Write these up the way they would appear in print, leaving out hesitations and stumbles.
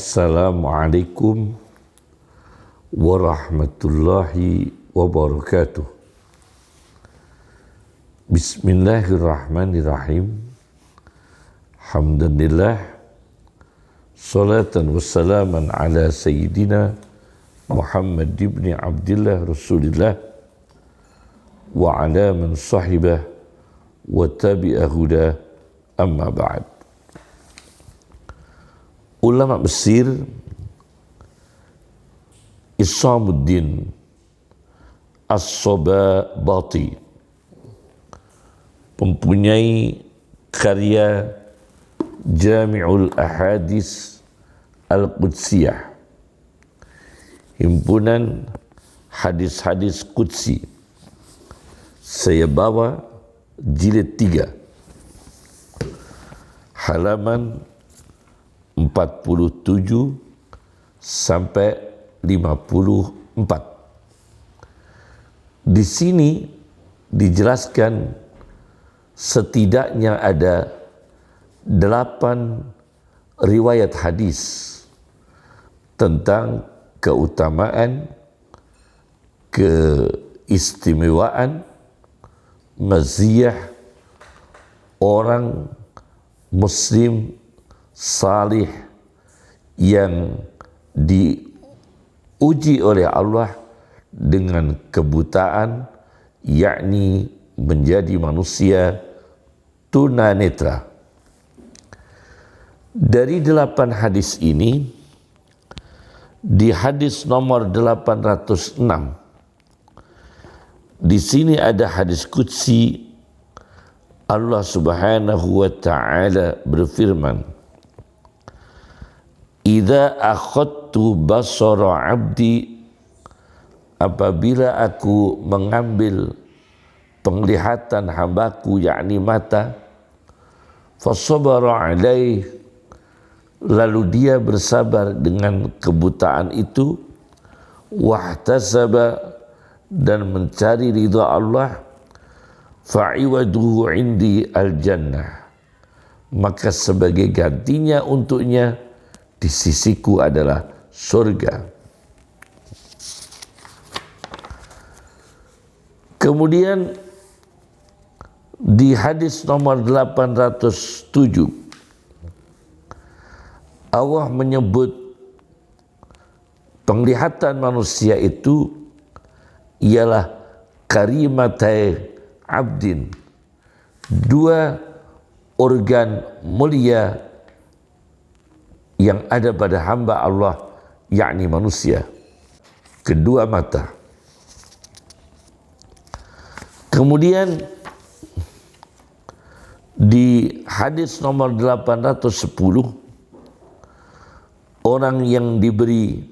Assalamualaikum warahmatullahi wabarakatuh. Bismillahirrahmanirrahim. Alhamdulillah, salatan wassalaman ala sayyidina Muhammad ibn Abdillah Rasulillah wa ala man sahibah wa tabi'a huda, amma ba'd. Ulama Mesir Isamuddin As-Sababati mempunyai karya Jami'ul Ahadis Al-Qudsiyah, himpunan hadis-hadis Qudsi. Saya bawa jilid 3, halaman 47 sampai 54. Di sini dijelaskan setidaknya ada 8 riwayat hadis tentang keutamaan, keistimewaan, maziyah orang muslim salih yang diuji oleh Allah dengan kebutaan, yakni menjadi manusia tunanetra. Dari 8 hadis ini, di hadis nomor 806, di sini ada hadis qudsi. Allah Subhanahu wa ta'ala berfirman, "Idza akhadtu basara 'abdi," apabila aku mengambil penglihatan hambaku, yakni mata, fasabara 'alaih, lalu dia bersabar dengan kebutaan itu, wahtasaba, dan mencari ridha Allah, fa'iwaduhu 'indi al-jannah, maka sebagai gantinya untuknya di sisiku adalah surga. Kemudian di hadis nomor 807, Allah menyebut penglihatan manusia itu ialah karimatai abdin, 2 organ mulia yang ada pada hamba Allah, yakni manusia, kedua mata. Kemudian di hadis nomor 810, orang yang diberi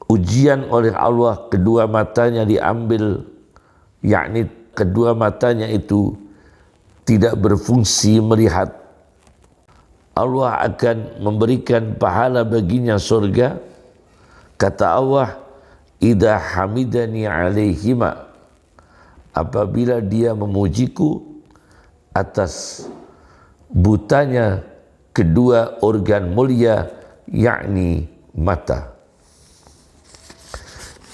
ujian oleh Allah, kedua matanya diambil, yakni kedua matanya itu tidak berfungsi melihat, Allah akan memberikan pahala baginya surga. Kata Allah, "Idza hamidani alaihima," apabila dia memujiku atas butanya kedua organ mulia, yakni mata.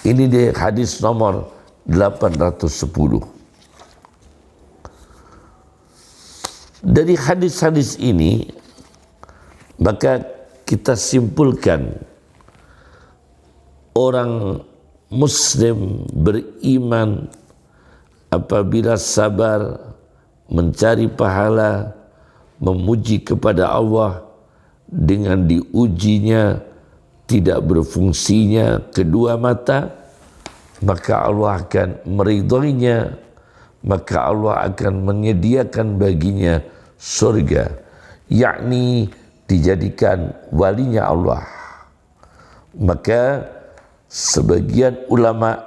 Ini dia hadis nomor 810. Dari hadis-hadis ini maka kita simpulkan orang muslim beriman apabila sabar mencari pahala, memuji kepada Allah dengan diujinya tidak berfungsinya kedua mata, maka Allah akan meridhoinya, maka Allah akan menyediakan baginya surga, yakni dijadikan walinya Allah. Maka sebagian ulama,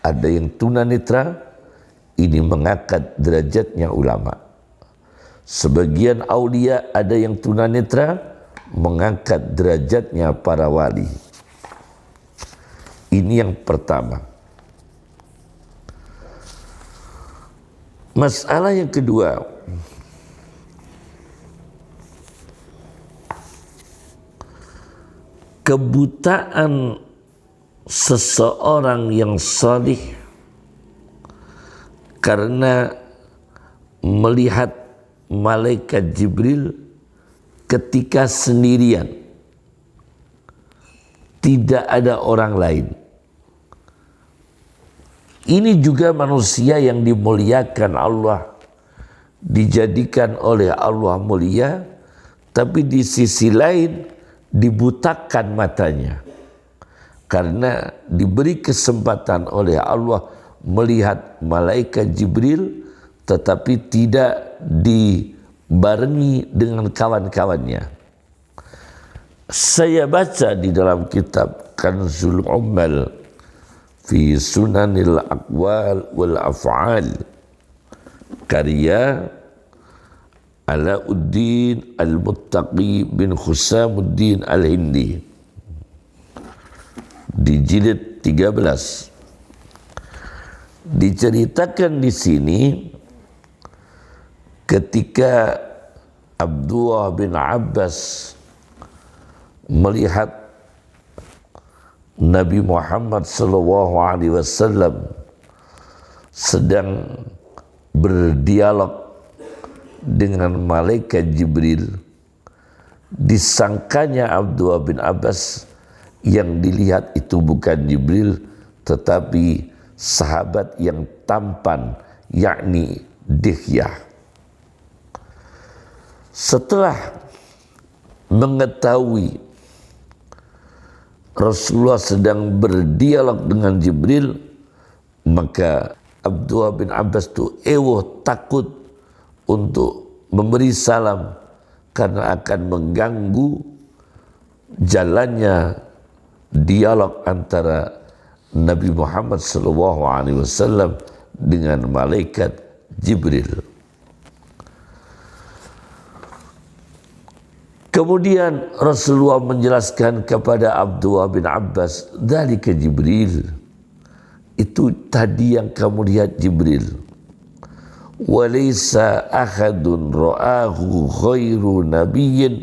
ada yang tunanetra, ini mengangkat derajatnya ulama. Sebagian aulia, ada yang tunanetra, mengangkat derajatnya para wali. Ini yang pertama. Masalah yang kedua, kebutaan seseorang yang salih karena melihat malaikat Jibril ketika sendirian, tidak ada orang lain. Ini juga manusia yang dimuliakan Allah, dijadikan oleh Allah mulia, tapi di sisi lain dibutakan matanya karena diberi kesempatan oleh Allah melihat malaikat Jibril, tetapi tidak dibarengi dengan kawan-kawannya. Saya baca di dalam kitab Kanzul Ummal fi Sunanil Aqwal wal Af'al karya Alauddin Al-Muttaqi bin Khusamuddin Al-Hindi di jilid 13. Diceritakan di sini ketika Abdullah bin Abbas melihat Nabi Muhammad SAW sedang berdialog dengan malaikat Jibril, disangkanya Abdullah bin Abbas yang dilihat itu bukan Jibril tetapi sahabat yang tampan, yakni Dihyah. Setelah mengetahui Rasulullah sedang berdialog dengan Jibril, maka Abdullah bin Abbas itu takut untuk memberi salam karena akan mengganggu jalannya dialog antara Nabi Muhammad SAW dengan malaikat Jibril. Kemudian Rasulullah menjelaskan kepada Abdullah bin Abbas, dzalika Jibril, itu tadi yang kamu lihat Jibril. Walaysa ahadun ra'ahu khairu nabiyyin,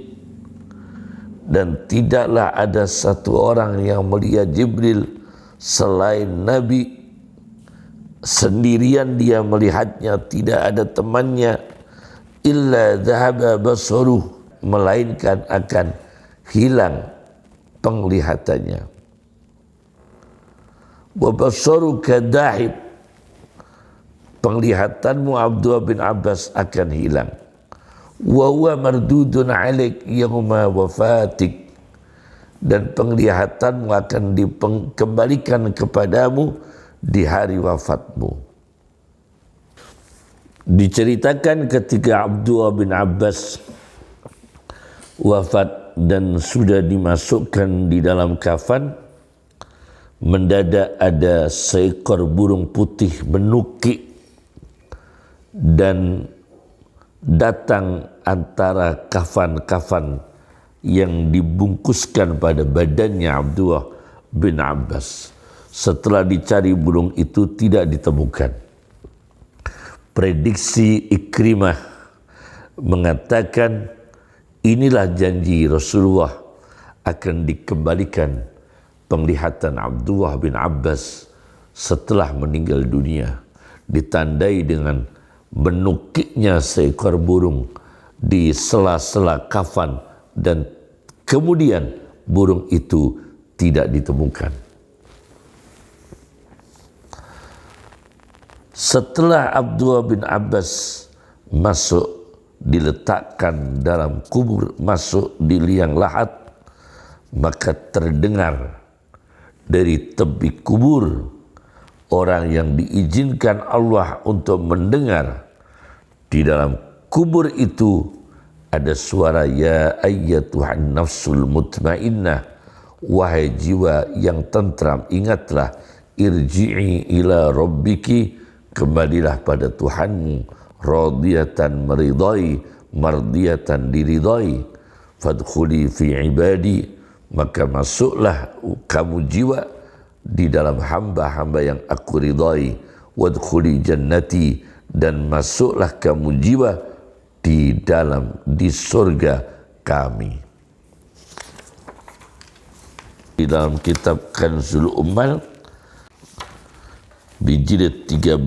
dan tidaklah ada satu orang yang melihat Jibril selain Nabi. Sendirian dia melihatnya, tidak ada temannya. Illa dhahaba basaruh, melainkan akan hilang penglihatannya. Wa basaruka dahib, penglihatanmu Abdullah bin Abbas akan hilang. Wa huwa mardudun alaik yauma wafatik, dan penglihatanmu akan dikembalikan kepadamu di hari wafatmu. Diceritakan ketika Abdullah bin Abbas wafat dan sudah dimasukkan di dalam kafan, mendadak ada seekor burung putih menukik dan datang antara kafan-kafan yang dibungkuskan pada badannya Abdullah bin Abbas. Setelah dicari burung itu tidak ditemukan. Prediksi Ikrimah mengatakan inilah janji Rasulullah akan dikembalikan penglihatan Abdullah bin Abbas setelah meninggal dunia, ditandai dengan menukiknya seekor burung di sela-sela kafan dan kemudian burung itu tidak ditemukan. Setelah Abdullah bin Abbas masuk, diletakkan dalam kubur, masuk di liang lahat, maka terdengar dari tepi kubur orang yang diizinkan Allah untuk mendengar. Di dalam kubur itu ada suara, ya ayyatuhan nafsul mutmainnah, wahai jiwa yang tentram, ingatlah, irji'i ila rabbiki, kembalilah pada Tuhanmu, radiyatan meridai, mardiyatan diridai, fadkhuli fi ibadi, maka masuklah kamu jiwa di dalam hamba-hamba yang aku ridai, wadkhuli jannati, dan masuklah kamu jiwa di surga kami. di dalam kitab Kanzul Ummal di jilid 13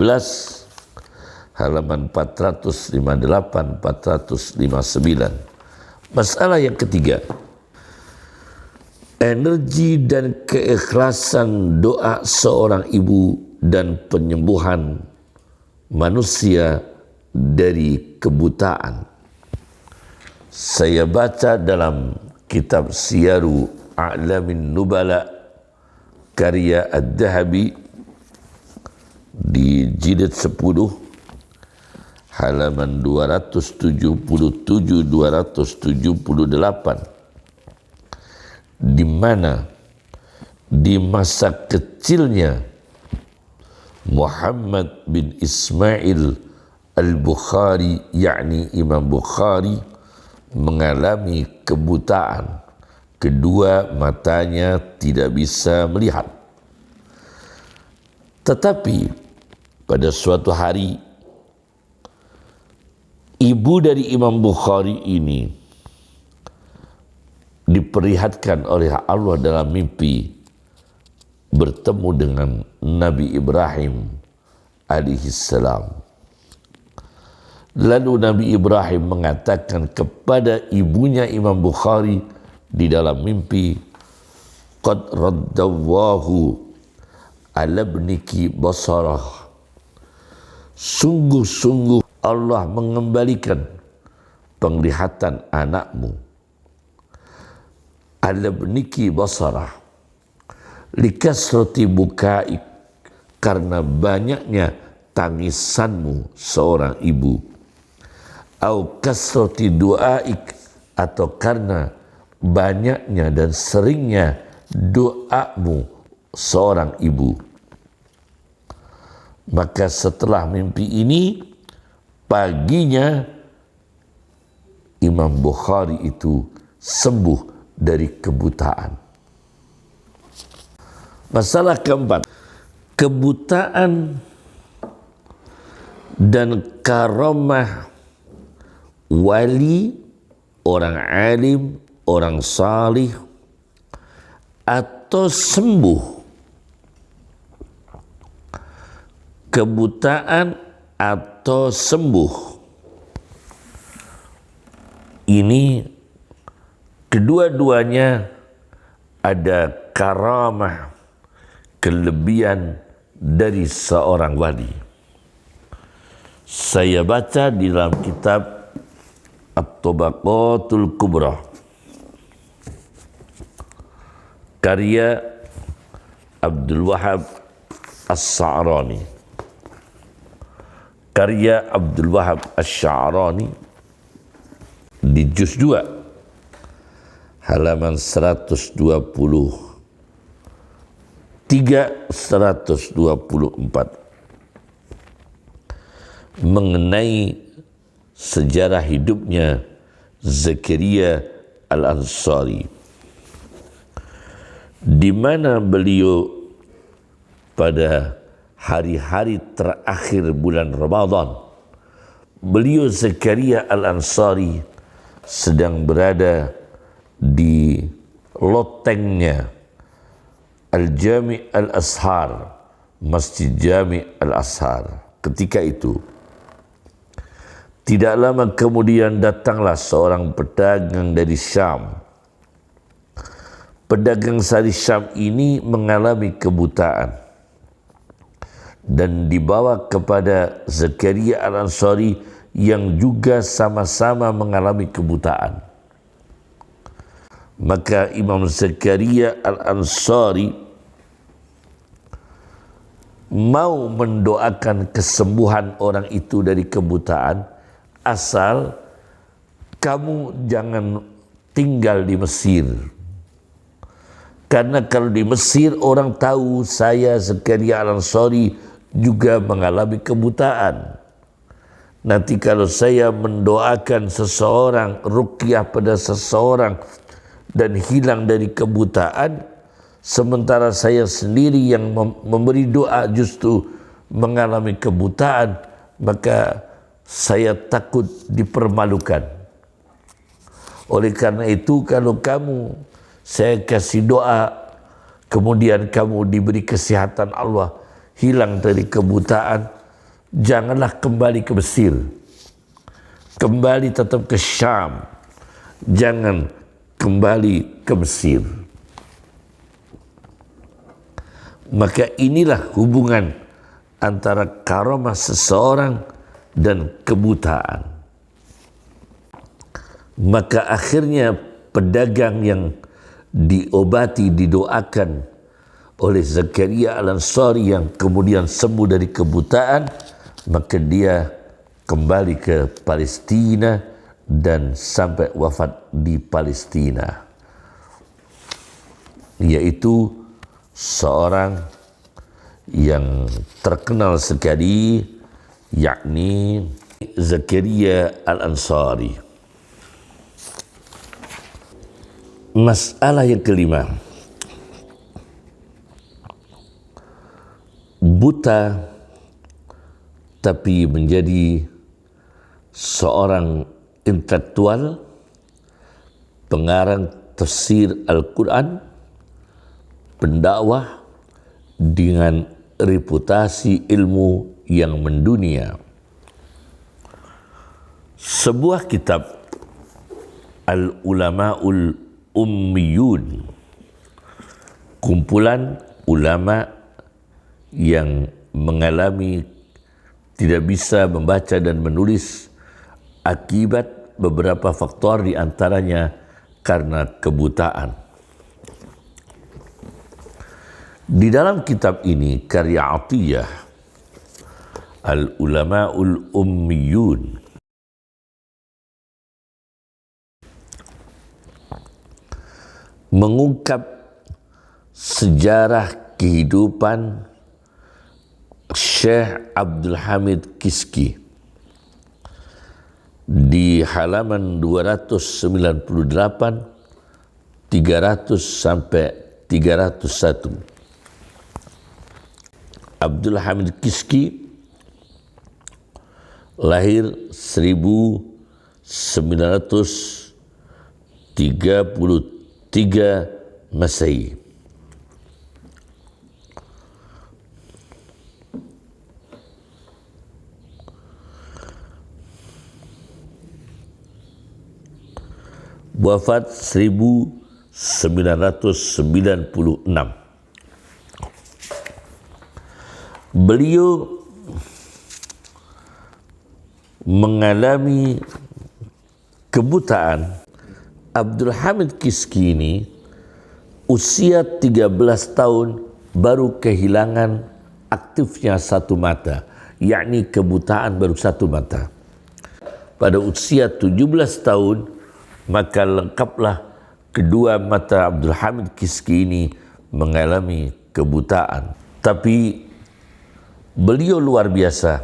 halaman 458-459. Masalah yang ketiga, energi dan keikhlasan doa seorang ibu dan penyembuhan manusia dari kebutaan. Saya baca dalam kitab Siyaru A'lamin Nubala karya Ad-Dahabi di jilid 10 halaman 277-278, di mana di masa kecilnya Muhammad bin Ismail Al-Bukhari, yakni Imam Bukhari, mengalami kebutaan. Kedua matanya tidak bisa melihat. Tetapi pada suatu hari, ibu dari Imam Bukhari ini diperlihatkan oleh Allah dalam mimpi bertemu dengan Nabi Ibrahim alaihissalam. Lalu Nabi Ibrahim mengatakan kepada ibunya Imam Bukhari di dalam mimpi, qad raddallahu ala ibniki basarah, sungguh-sungguh Allah mengembalikan penglihatan anakmu. Ala ibniki basarah likasrati bukaik, karena banyaknya tangisanmu seorang ibu, au kasrati duaik, atau karena banyaknya dan seringnya doamu seorang ibu. Maka setelah mimpi ini, paginya Imam Bukhari itu sembuh dari kebutaan. Masalah keempat, kebutaan dan karamah wali, orang alim, orang salih, atau sembuh. Kebutaan atau sembuh ini kedua-duanya ada karamah, kelebihan dari seorang wali. Saya baca di dalam kitab At-Tabaqatul Kubra karya Abdul Wahab As-Sa'rani. Karya Abdul Wahab As-Sa'rani di juz 2 halaman 123-124 mengenai sejarah hidupnya Zakaria Al-Ansari, di mana beliau pada hari-hari terakhir bulan Ramadan, beliau Zakaria Al-Ansari sedang berada di lotengnya Al-Jami' Al-Ashar, Masjid Jami' Al-Ashar. Ketika itu, tidak lama kemudian datanglah seorang pedagang dari Syam. Pedagang dari Syam ini mengalami kebutaan dan dibawa kepada Zakaria Al-Ansari yang juga sama-sama mengalami kebutaan. Maka Imam Zakaria Al-Ansari mau mendoakan kesembuhan orang itu dari kebutaan, asal kamu jangan tinggal di Mesir. Karena kalau di Mesir orang tahu saya Zakaria Al-Ansari juga mengalami kebutaan. Nanti kalau saya mendoakan seseorang, ruqyah pada seseorang dan hilang dari kebutaan, sementara saya sendiri yang memberi doa justru mengalami kebutaan, maka saya takut dipermalukan. Oleh karena itu, kalau kamu saya kasih doa kemudian kamu diberi kesehatan Allah, hilang dari kebutaan, janganlah kembali ke Mesir. Kembali tetap ke Syam. Jangan kembali ke Mesir. Maka inilah hubungan antara karamah seseorang dan kebutaan. Maka akhirnya pedagang yang diobati, didoakan oleh Zakaria Al-Ansari yang kemudian sembuh dari kebutaan, maka dia kembali ke Palestina dan sampai wafat di Palestina, yaitu seorang yang terkenal sekali, yakni Zakaria Al-Ansari. Masalah yang kelima, buta tapi menjadi seorang intelektual, pengarang tafsir Al-Quran, pendakwah dengan reputasi ilmu yang mendunia. Sebuah kitab Al-Ulama'ul Ummiyun, kumpulan ulama yang mengalami tidak bisa membaca dan menulis akibat beberapa faktor, di antaranya karena kebutaan. Di dalam kitab ini karya Atiyah, Al-Ulama'ul Ummiyun, mengungkap sejarah kehidupan Syekh Abdul Hamid Kiski di halaman 298, 300 sampai 301. Abdul Hamid Kiski lahir 1933 Masehi. Wafat 1996. Beliau mengalami kebutaan. Abdul Hamid Kiski ini usia 13 tahun baru kehilangan aktifnya satu mata, yakni kebutaan baru satu mata. Pada usia 17 tahun maka lengkaplah kedua mata Abdul Hamid Kiski ini mengalami kebutaan. Tapi beliau luar biasa,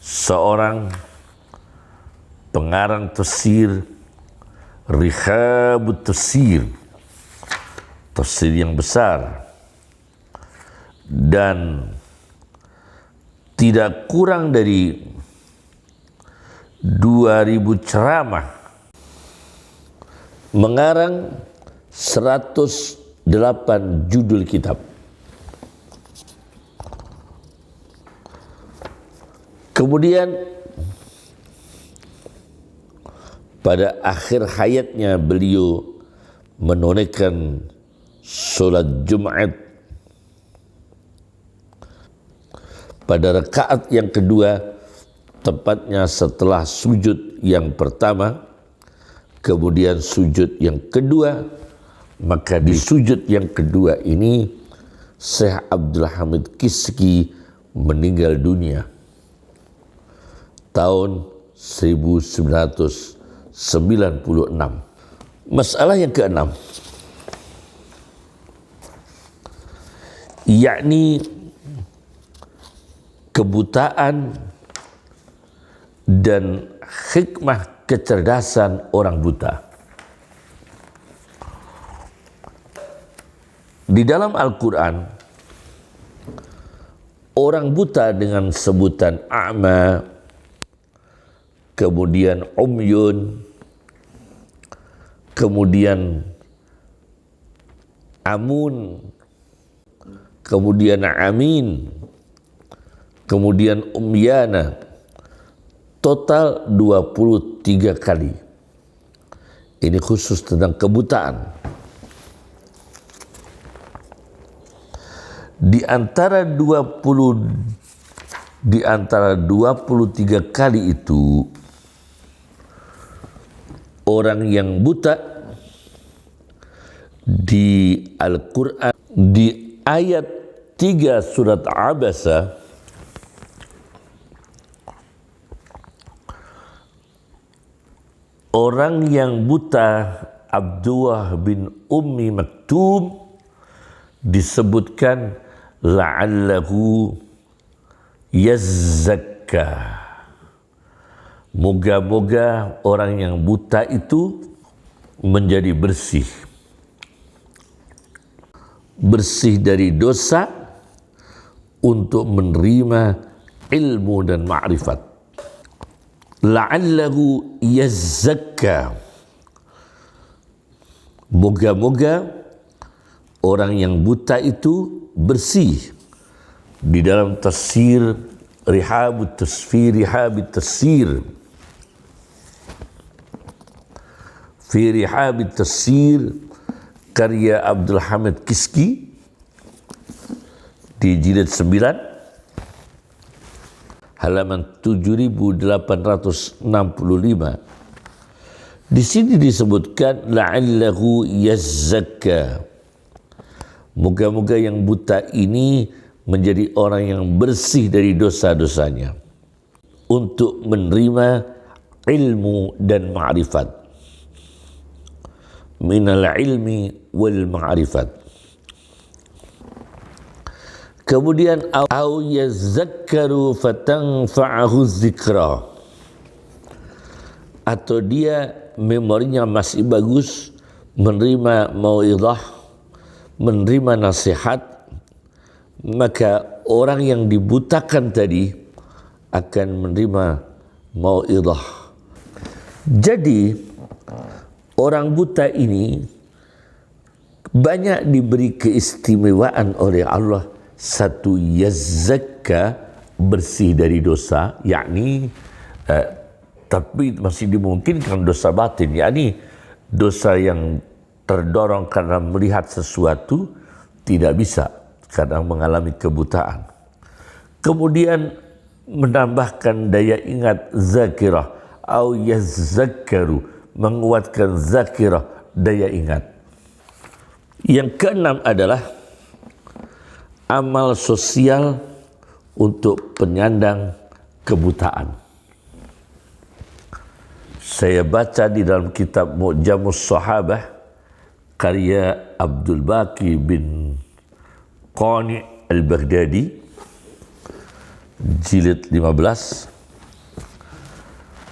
seorang pengarang tafsir, Rikhabut Tafsir, tafsir yang besar, dan tidak kurang dari 2000 ceramah, mengarang 108 judul kitab. Kemudian pada akhir hayatnya beliau menunaikan solat Jumat pada rakaat yang kedua, tepatnya setelah sujud yang pertama, kemudian sujud yang kedua. Maka di sujud yang kedua ini Syekh Abdul Hamid Kiski meninggal dunia tahun 1996. Masalah yang keenam, yakni kebutaan dan hikmah kecerdasan orang buta. Di dalam Al-Quran, orang buta dengan sebutan a'ma, kemudian umyun, kemudian amun, kemudian amin, kemudian umyana. Total 23 kali. Ini khusus tentang kebutaan. Di antara 23 kali itu, orang yang buta di Al-Quran di ayat 3 surat Abasa, orang yang buta Abdullah bin Ummi Maktum disebutkan la'allahu yazzakka. Moga-moga orang yang buta itu menjadi bersih. Bersih dari dosa untuk menerima ilmu dan ma'rifat. La'allahu yazzakka. Moga-moga orang yang buta itu bersih. Di dalam tafsir Rihabut Tafsir Fi Rihabit Tafsir karya Abdul Hamid Kiski di jilid 9 halaman 7865. Di sini disebutkan la'allahu yazzakka. Moga-moga yang buta ini menjadi orang yang bersih dari dosa-dosanya untuk menerima ilmu dan ma'rifat. Minal ilmi wal ma'rifat. Kemudian au yazakkaru fatanfa'ahu dzikra, atau dia memorinya masih bagus, menerima mauidhah, menerima nasihat, maka orang yang dibutakan tadi akan menerima mauidhah. Jadi orang buta ini banyak diberi keistimewaan oleh Allah. Satu, yazzakka, bersih dari dosa, yakni tapi masih dimungkinkan dosa batin, yakni dosa yang terdorong karena melihat sesuatu, tidak bisa karena mengalami kebutaan. Kemudian menambahkan daya ingat zakirah, au yazzakkaru, menguatkan zakirah, daya ingat. Yang keenam adalah amal sosial untuk penyandang kebutaan. Saya baca di dalam kitab Mu'jamus Sahabah karya Abdul Baqi bin Qani al-Baghdadi, jilid 15,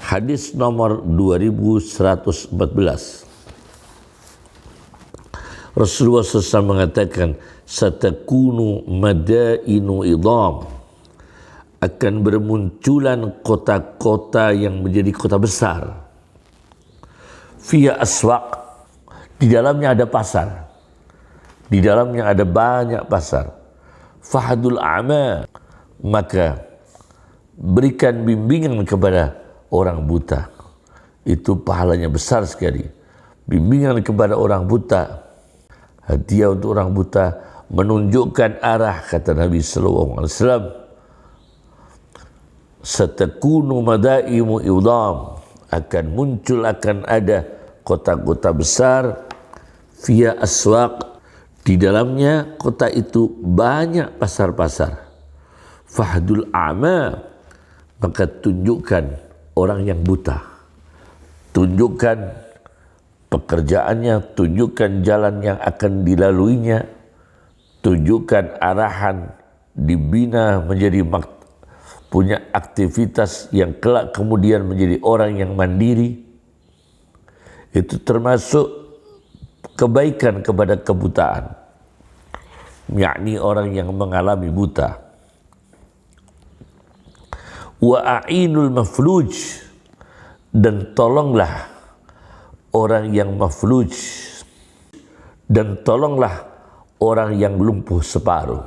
hadis nomor 2114. Rasulullah SAW mengatakan, satakunu madainu idham, akan bermunculan kota-kota yang menjadi kota besar. Fiya aswaq, di dalamnya ada pasar, di dalamnya ada banyak pasar. Fahadul a'ma, maka berikan bimbingan kepada orang buta, itu pahalanya besar sekali. Bimbingan kepada orang buta, hadiah untuk orang buta, menunjukkan arah, kata Nabi sallallahu alaihi wasallam, satakunu madaimu idham, akan muncul, akan ada kota-kota besar. Fiya aswaq, di dalamnya kota itu banyak pasar-pasar. Fahdul a'ma, maka tunjukkan orang yang buta, tunjukkan pekerjaannya, tunjukkan jalan yang akan dilaluinya, tunjukkan arahan, dibina menjadi punya aktivitas yang kelak kemudian menjadi orang yang mandiri. Itu termasuk kebaikan kepada kebutaan, yakni orang yang mengalami buta. Wa a'inul mafluj, dan tolonglah orang yang mafluj, dan tolonglah orang yang lumpuh separuh.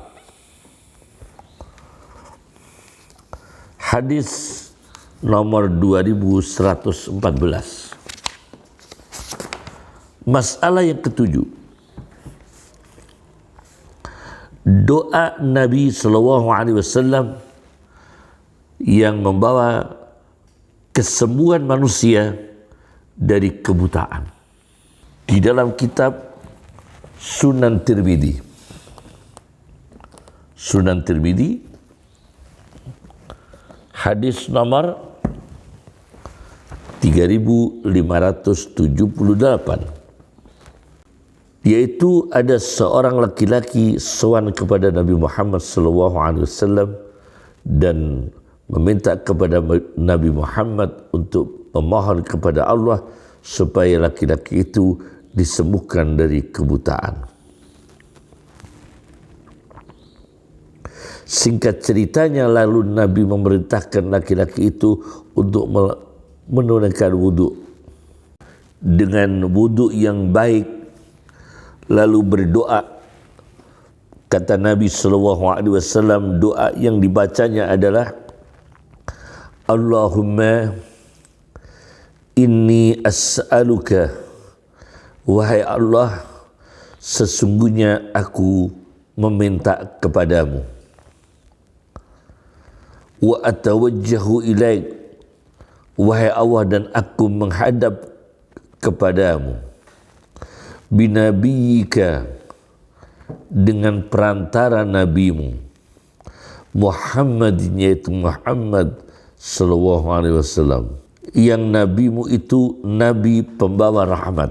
Hadis nomor 2114. Masalah yang ketujuh, doa Nabi SAW yang membawa kesembuhan manusia dari kebutaan. Di dalam kitab Sunan Tirmidzi, hadis nomor 3578, yaitu ada seorang laki-laki sowan kepada Nabi Muhammad SAW dan meminta kepada Nabi Muhammad untuk memohon kepada Allah supaya laki-laki itu disembuhkan dari kebutaan. Singkat ceritanya, lalu Nabi memerintahkan laki-laki itu untuk menunaikan wudu dengan wudu yang baik, lalu berdoa. Kata Nabi SAW, doa yang dibacanya adalah Allahumma inni as'aluka, wahai Allah, sesungguhnya aku meminta kepadamu, wa atawajjahu ilaik, wahai Allah, dan aku menghadap kepadamu, binabiyika, dengan perantara nabimu, Muhammadin, yaitu Muhammad sallallahu alaihi wasallam, yang nabimu itu nabi pembawa rahmat.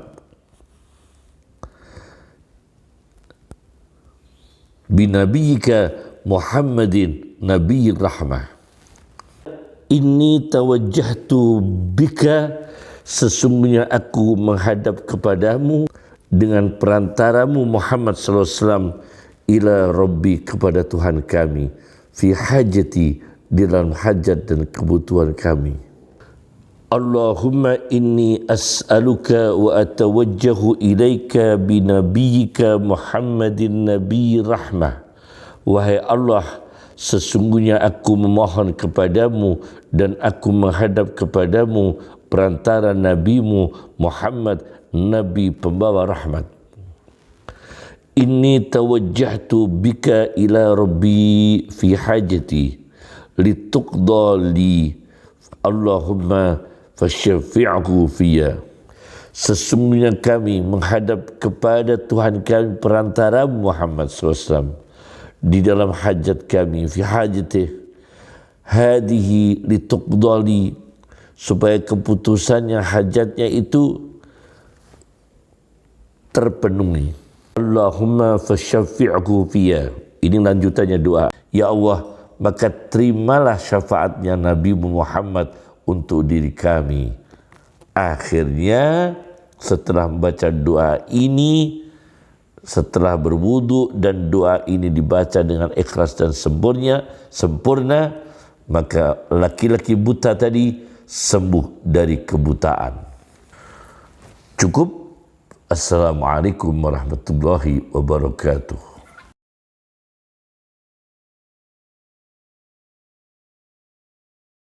Binabiyika Muhammadin nabi rahmah. Inni tawajjahtu bika, sesungguhnya aku menghadap kepadamu dengan perantaramu Muhammad sallallahu alaihi wasallam, ila Rabbi, kepada Tuhan kami, fi hajati, di dalam hajat dan kebutuhan kami. Allahumma inni as'aluka wa atawajjahu ilaika binabiyyika Muhammadin nabi rahmah. Wahai Allah, sesungguhnya aku memohon kepadamu dan aku menghadap kepadamu perantara nabimu Muhammad, nabi pembawa rahmat. Inni tawajjahtu bika ila Rabbi fi hajati lituqdali, Allahumma fasyafi'hu fiyya. Sesungguhnya kami menghadap kepada Tuhan kami perantara Muhammad SAW di dalam hajat kami, fi hajati hadihi lituqdali, supaya keputusannya, hajatnya itu terpenuhi. Allahumma fasyafi'hu fiyya. Ini lanjutannya doa. Ya Allah, maka terimalah syafaatnya Nabi Muhammad untuk diri kami. Akhirnya setelah membaca doa ini, setelah berwudu dan doa ini dibaca dengan ikhlas dan sempurna, maka laki-laki buta tadi sembuh dari kebutaan. Cukup. Assalamualaikum warahmatullahi wabarakatuh.